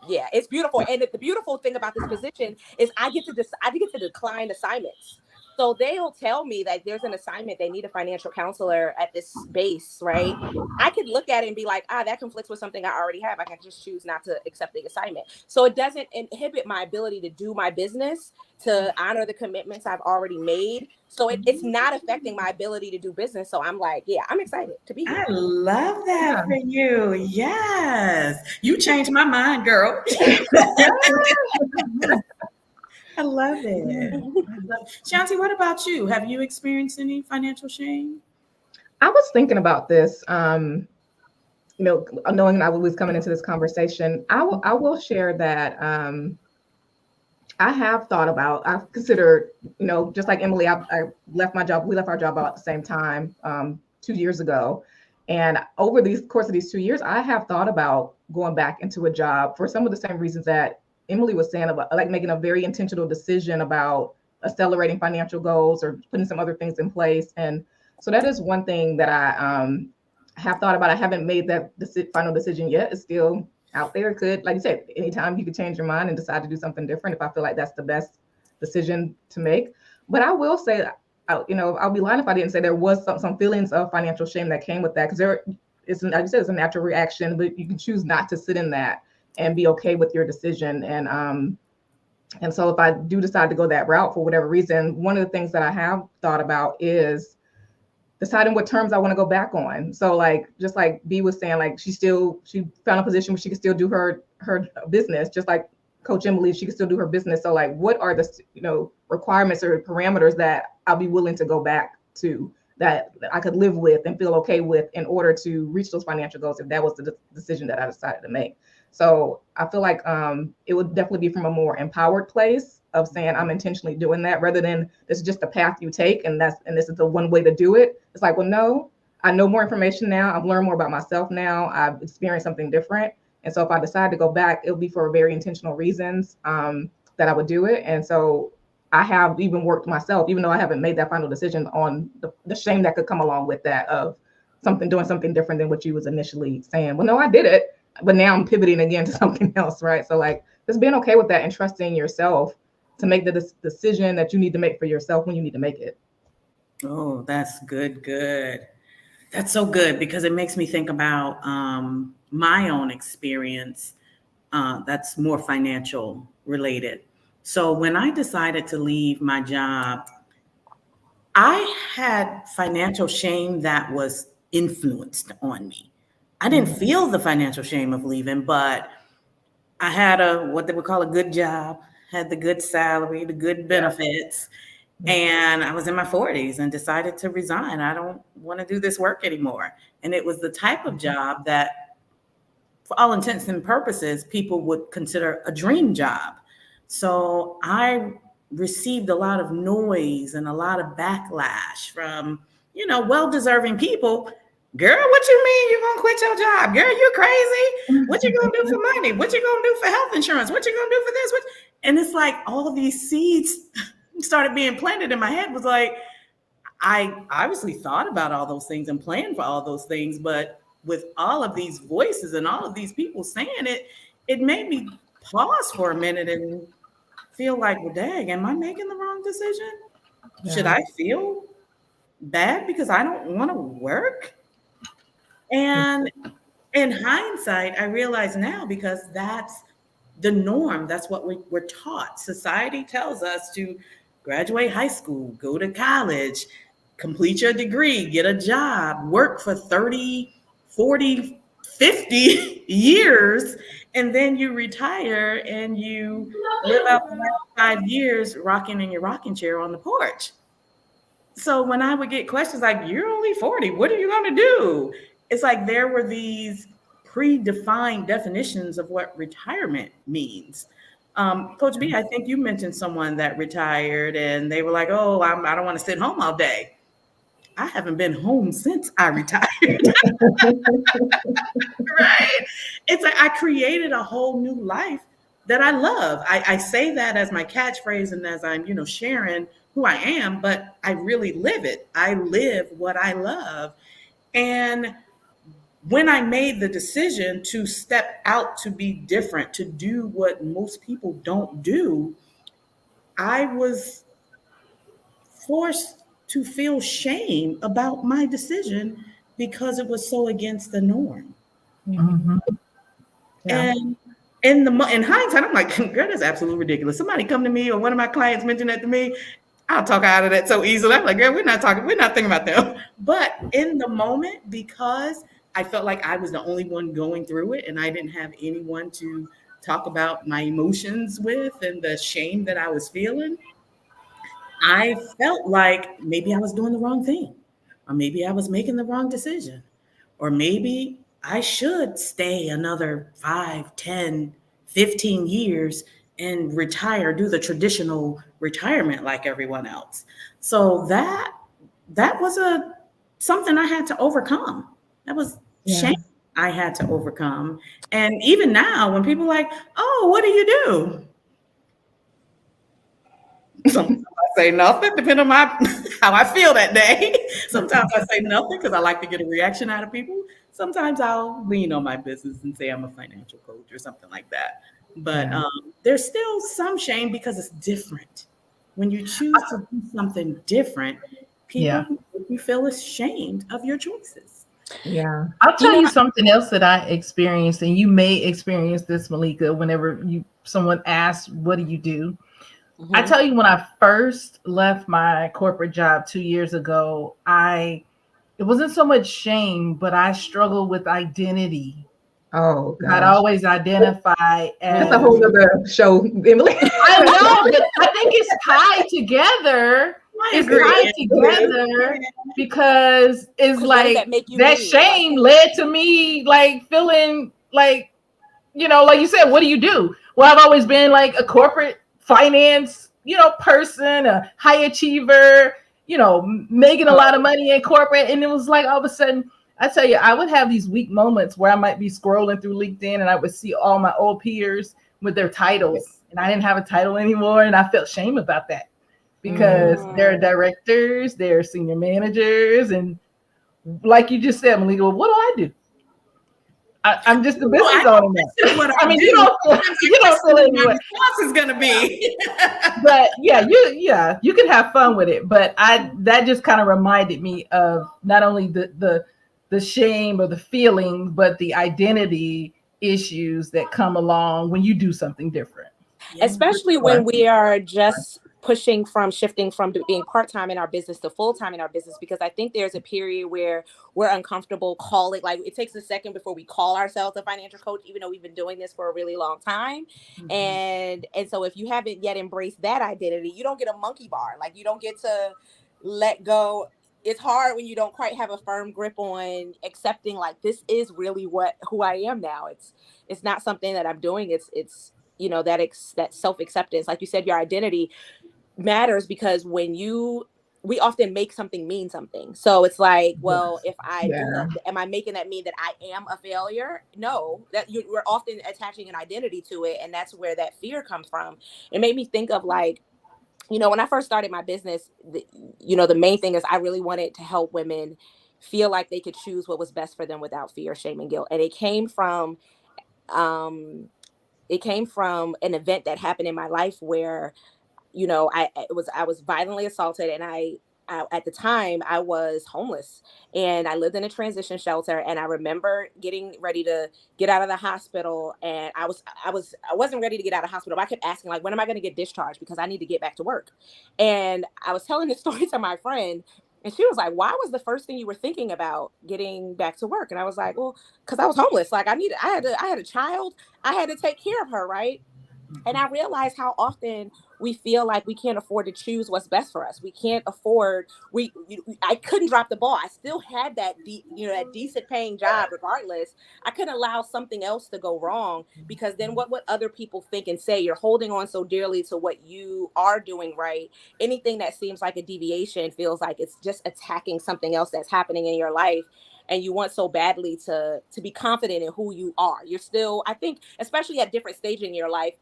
It's beautiful. And the beautiful thing about this position is I get to decline assignments. So they'll tell me that there's an assignment, they need a financial counselor at this base, right? I could look at it and be like, that conflicts with something I already have. I can just choose not to accept the assignment. So it doesn't inhibit my ability to do my business, to honor the commitments I've already made. So it's not affecting my ability to do business. So I'm like, I'm excited to be here. I love that for you. Yes. You changed my mind, girl. I love it. Shanti, what about you? Have you experienced any financial shame? I was thinking about this, knowing I was coming into this conversation. I will share that I have thought about, I've considered, just like Emily, I left my job. We left our job about at the same time 2 years ago. And over the course of these 2 years, I have thought about going back into a job for some of the same reasons that Emily was saying, about like making a very intentional decision about accelerating financial goals or putting some other things in place. And so that is one thing that I have thought about. I haven't made that final decision yet. It's still out there. It could, like you said, anytime you could change your mind and decide to do something different if I feel like that's the best decision to make. But I will say, I'll be lying if I didn't say there was some feelings of financial shame that came with that, because like you said, it's a natural reaction, but you can choose not to sit in that and be okay with your decision. And so if I do decide to go that route for whatever reason, one of the things that I have thought about is deciding what terms I want to go back on. So like, just like B was saying, like she found a position where she could still do her business, just like Coach Emily, she could still do her business. So like, what are the requirements or parameters that I'll be willing to go back to, that I could live with and feel okay with in order to reach those financial goals, if that was the decision that I decided to make. So I feel like it would definitely be from a more empowered place of saying I'm intentionally doing that, rather than this is just a path you take and this is the one way to do it. It's like, well, no, I know more information now. I've learned more about myself now. I've experienced something different. And so if I decide to go back, it'll be for very intentional reasons. that I would do it. And so I have even worked myself, even though I haven't made that final decision, on the shame that could come along with that, of doing something different than what you was initially saying. Well, no, I did it, but now I'm pivoting again to something else, right? So like just being okay with that and trusting yourself to make the decision that you need to make for yourself when you need to make it. Oh, that's good. Good. That's so good, because it makes me think about my own experience that's more financial related. So when I decided to leave my job, I had financial shame that was influenced on me. I didn't feel the financial shame of leaving, but I had what they would call a good job, had the good salary, the good benefits. And I was in my 40s and decided to resign. I don't want to do this work anymore. And it was the type of job that, for all intents and purposes, people would consider a dream job. So I received a lot of noise and a lot of backlash from, well-deserving people. Girl, what you mean you gonna quit your job? Girl, you crazy? What you gonna do for money? What you gonna do for health insurance? What you gonna do for this? And it's like all of these seeds started being planted in my head. Was like, I obviously thought about all those things and planned for all those things, but with all of these voices and all of these people saying it, it made me pause for a minute and feel like, well, dang, am I making the wrong decision? Yeah. Should I feel bad because I don't want to work? And in hindsight, I realize now, because that's the norm. That's what we're taught. Society tells us to graduate high school, go to college, complete your degree, get a job, work for 30, 40, 50 years, and then you retire and you live out the last 5 years rocking in your rocking chair on the porch. So when I would get questions like, you're only 40, what are you going to do? It's like there were these predefined definitions of what retirement means. Coach B, I think you mentioned someone that retired and they were like, oh, I don't want to sit home all day. I haven't been home since I retired. Right? It's like I created a whole new life that I love. I say that as my catchphrase and as I'm, sharing who I am, but I really live it. I live what I love. And when I made the decision to step out, to be different, to do what most people don't do, I was forced to feel shame about my decision because it was so against the norm. Mm-hmm. Yeah. And in hindsight, I'm like, girl, that's absolutely ridiculous. Somebody come to me or one of my clients mentioned that to me, I'll talk out of that so easily. I'm like, girl, we're not thinking about them. But in the moment, because I felt like I was the only one going through it and I didn't have anyone to talk about my emotions with and the shame that I was feeling, I felt like maybe I was doing the wrong thing, or maybe I was making the wrong decision, or maybe I should stay another 5, 10, 15 years and retire, do the traditional retirement like everyone else. So that was something I had to overcome. That was shame I had to overcome. And even now, when people are like, oh, what do you do? Sometimes I say nothing, depending on how I feel that day. Sometimes I say nothing because I like to get a reaction out of people. Sometimes I'll lean on my business and say I'm a financial coach or something like that. But there's still some shame because it's different. When you choose to do something different, people make you feel ashamed of your choices. Yeah. I'll tell you something else that I experienced, and you may experience this, Malika, whenever someone asks, what do you do? Mm-hmm. I tell you, when I first left my corporate job 2 years ago, it wasn't so much shame, but I struggled with identity. Oh, God. I'd always identify as... That's a whole other show, Emily. I know, but I think it's tied together. It's tied together because it's like that shame led to me like feeling like, like you said, what do you do? Well, I've always been like a corporate finance, person, a high achiever, making a lot of money in corporate. And it was like all of a sudden, I tell you, I would have these weak moments where I might be scrolling through LinkedIn and I would see all my old peers with their titles, and I didn't have a title anymore, and I felt shame about that because they're directors, they're senior managers, and like you just said, Malika, what do I do? I'm just a business owner now. This is what I mean, do. you don't feel What anyway. my response is going to be. But yeah, you can have fun with it. But that just kind of reminded me of not only the shame or the feeling, but the identity issues that come along when you do something different. Yeah. Especially when we are just shifting from being part-time in our business to full-time in our business, because I think there's a period where we're uncomfortable calling, like it takes a second before we call ourselves a financial coach, even though we've been doing this for a really long time. And so if you haven't yet embraced that identity, you don't get a monkey bar. Like you don't get to let go. It's hard when you don't quite have a firm grip on accepting, like, this is really who I am now. It's not something that I'm doing. It's that self-acceptance, like you said, your identity matters, because we often make something mean something. So it's like, well, if I do that, am I making that mean that I am a failure? No, that we're often attaching an identity to it, and that's where that fear comes from. It made me think of, like, when I first started my business, the main thing is I really wanted to help women feel like they could choose what was best for them without fear, shame, and guilt. And it came from an event that happened in my life where I was violently assaulted, and I at the time I was homeless, and I lived in a transition shelter. And I remember getting ready to get out of the hospital, and I wasn't ready to get out of the hospital. But I kept asking, like, when am I going to get discharged, because I need to get back to work. And I was telling this story to my friend, and she was like, why was the first thing you were thinking about getting back to work? And I was like, well, because I was homeless. Like I had a child, I had to take care of her, right? And I realized how often we feel like we can't afford to choose what's best for us. We can't afford. I couldn't drop the ball. I still had that that decent paying job. Regardless, I couldn't allow something else to go wrong, because then what would other people think and say? You're holding on so dearly to what you are doing right. Anything that seems like a deviation feels like it's just attacking something else that's happening in your life. And you want so badly to be confident in who you are. You're still, I think, especially at different stages in your life,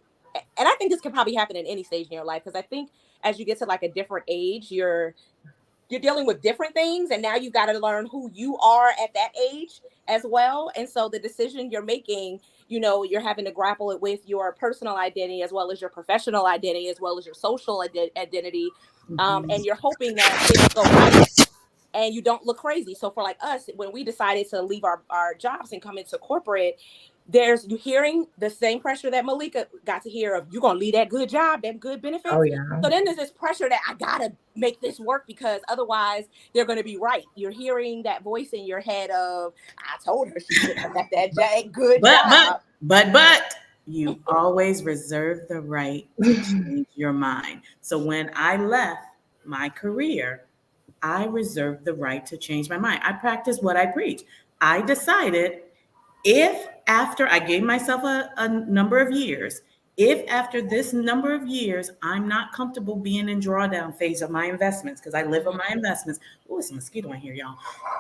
and I think this can probably happen in any stage in your life, because I think as you get to like a different age, you're dealing with different things, and now you got to learn who you are at that age as well. And so the decision you're making, you're having to grapple it with your personal identity, as well as your professional identity, as well as your social identity, and you're hoping that things go right and you don't look crazy. So for like us, when we decided to leave our jobs and come into corporate, you hearing the same pressure that Malika got to hear of, you're going to leave that good job, that good benefits. Oh, yeah. So then there's this pressure that I got to make this work, because otherwise they're going to be right. You're hearing that voice in your head of, I told her she should have left that good job. But you always reserve the right to change your mind. So when I left my career, I reserved the right to change my mind. I practiced what I preach. I decided, if after I gave myself a number of years, if after this number of years, I'm not comfortable being in drawdown phase of my investments, because I live on my investments. Oh, it's a mosquito in here, y'all.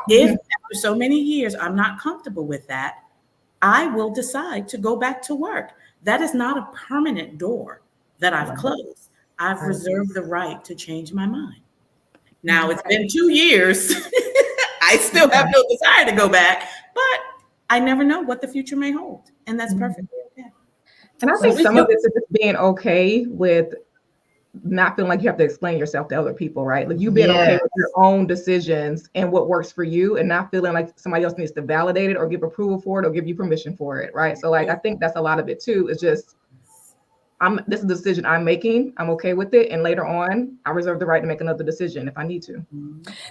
If after so many years, I'm not comfortable with that, I will decide to go back to work. That is not a permanent door that I've closed. I've reserved the right to change my mind. Now it's been 2 years. I still have no desire to go back, but I never know what the future may hold. And that's perfectly okay. And I think some of this is just being okay with not feeling like you have to explain yourself to other people, right? Like you being okay with your own decisions and what works for you, and not feeling like somebody else needs to validate it or give approval for it or give you permission for it, right? So like, I think that's a lot of it too. It's just, this is the decision I'm making. I'm okay with it. And later on, I reserve the right to make another decision if I need to.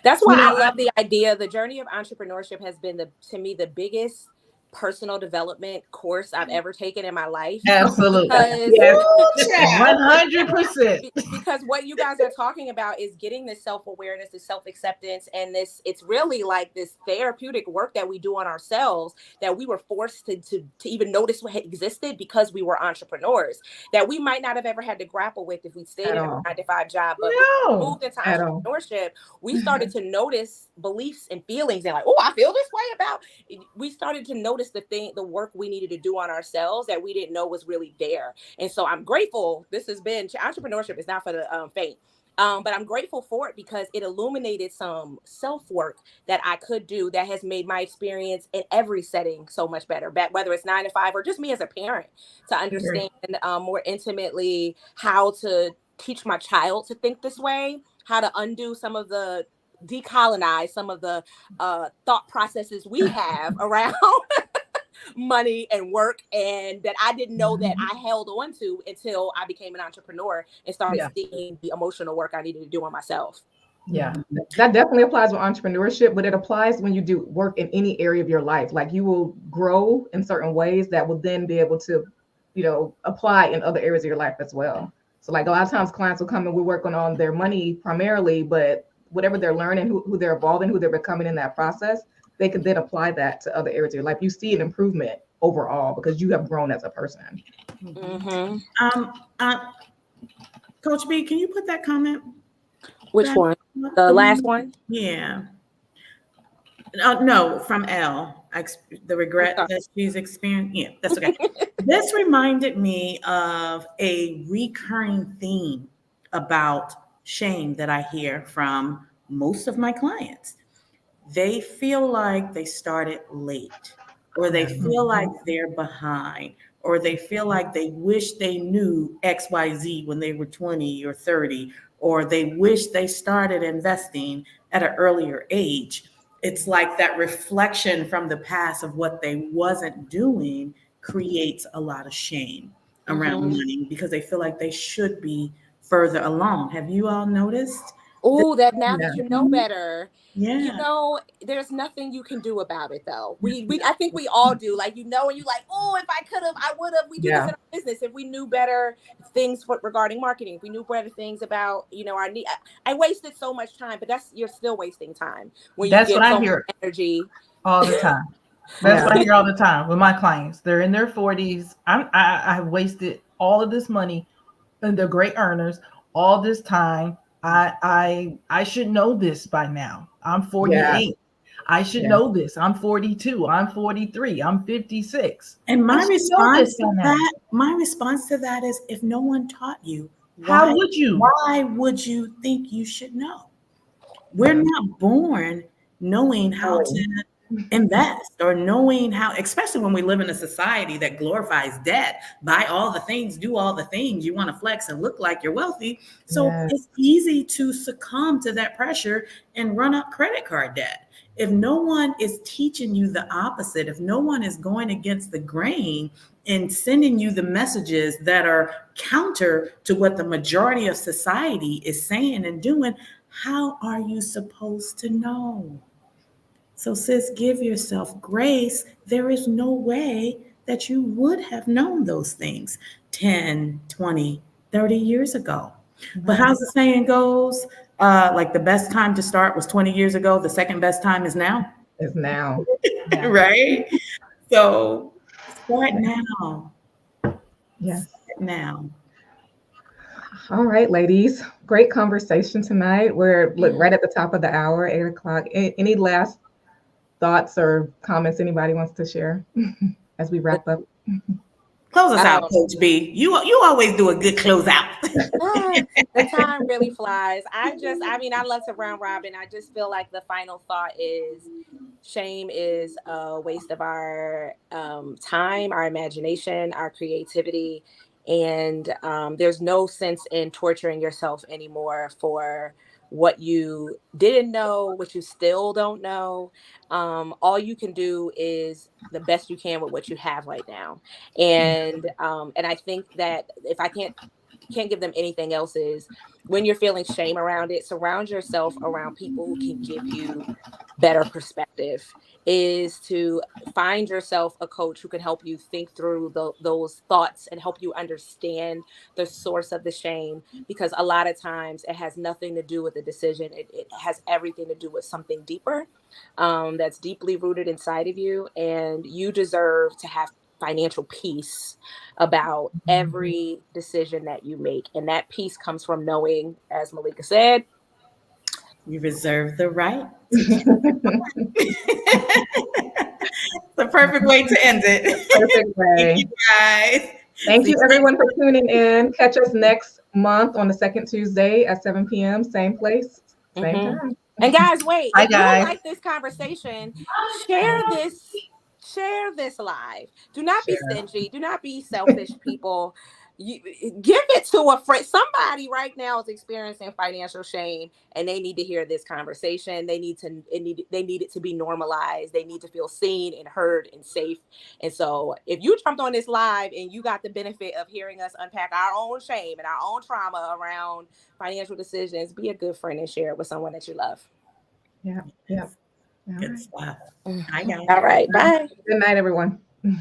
That's why I love the idea. The journey of entrepreneurship has been, to me, the biggest personal development course I've ever taken in my life. Absolutely. 100%. Because what you guys are talking about is getting this self-awareness, this self-acceptance, and it's really like this therapeutic work that we do on ourselves, that we were forced to even notice what existed because we were entrepreneurs, that we might not have ever had to grapple with if we stayed in a 9-to-5 job. But we moved into entrepreneurship, we started to notice beliefs and feelings, and like, oh, I feel this way about. We started to notice notice the work we needed to do on ourselves that we didn't know was really there. And so I'm grateful. This has been entrepreneurship is not for the faint. But I'm grateful for it because it illuminated some self-work that I could do that has made my experience in every setting so much better, whether it's 9 to 5 or just me as a parent, to understand more intimately how to teach my child to think this way, how to undo some of the decolonize some of the thought processes we have around money and work, and that I didn't know that I held on to until I became an entrepreneur and started seeing the emotional work I needed to do on myself. Yeah, that definitely applies with entrepreneurship, but it applies when you do work in any area of your life. Like you will grow in certain ways that will then be able to, you know, apply in other areas of your life as well. So like a lot of times clients will come and we're working on their money primarily, but whatever they're learning, who they're evolving, who they're becoming in that process, they can then apply that to other areas of your life. You see an improvement overall because you have grown as a person. Coach B, can you put that comment? Which one? The last one? Yeah. No, from Elle. The regret that she's experienced. Yeah, that's okay. This reminded me of a recurring theme about shame that I hear from most of my clients. They feel like they started late, or they feel like they're behind, or they feel like they wish they knew XYZ when they were 20 or 30, or they wish they started investing at an earlier age. It's like that reflection from the past of what they wasn't doing creates a lot of shame around money because they feel like they should be further along. Have you all noticed? Oh, that now that you know better, Yeah. you know, there's nothing you can do about it though. I think we all do. Like, you know, and you like, oh, if I could have, I would have. We do this in our business. If we knew better things regarding marketing, if we knew better things about, you know, our need. I wasted so much time, but you're still wasting time when you get so much energy all the time. That's what I hear all the time with my clients. They're in their 40s. I've wasted all of this money, and they're great earners. All this time. I should know this by now. I'm 48. Yeah. I should know this. I'm 42. I'm 43. I'm 56. And my response to that is, if no one taught you, how would you? Why would you think you should know? We're not born knowing how to invest or knowing how, especially when we live in a society that glorifies debt. Buy all the things, do all the things. You want to flex and look like you're wealthy. So it's easy to succumb to that pressure and run up credit card debt. If no one is teaching you the opposite, if no one is going against the grain and sending you the messages that are counter to what the majority of society is saying and doing, how are you supposed to know? So sis, give yourself grace. There is no way that you would have known those things 10, 20, 30 years ago. But how's the saying goes? Like the best time to start was 20 years ago. The second best time is now. Is now. Right? So start now. Yes. Start now. All right, ladies. Great conversation tonight. We're right at the top of the hour, 8 o'clock. Any last thoughts or comments anybody wants to share as we wrap up? Close us out, Coach B. You always do a good close out. The time really flies. I love to round robin. I just feel like the final thought is shame is a waste of our time, our imagination, our creativity. And there's no sense in torturing yourself anymore for what you didn't know, what you still don't know. All you can do is the best you can with what you have right now. And I think that if I can't give them anything else, is when you're feeling shame around it, surround yourself around people who can give you better perspective. Is to find yourself a coach who can help you think through those thoughts and help you understand the source of the shame, because a lot of times it has nothing to do with the decision. It has everything to do with something deeper that's deeply rooted inside of you, and you deserve to have financial peace about every decision that you make. And that peace comes from knowing, as Malika said, you reserve the right. the perfect way to end it. Perfect way. Thank you guys. Thank See you, everyone, for tuning in. Catch us next month on the second Tuesday at 7 p.m. Same place, same time. And guys, wait, Hi, if you guys. like this conversation, share this live. Do not be Sure. stingy. Do not be selfish, people. You give it to a friend. Somebody right now is experiencing financial shame, and they need to hear this conversation. They need it to be normalized. They need to feel seen and heard and safe. And so, if you jumped on this live and you got the benefit of hearing us unpack our own shame and our own trauma around financial decisions, be a good friend and share it with someone that you love. Yeah. Good stuff. Hi, guys. All right. Bye. Good night, everyone.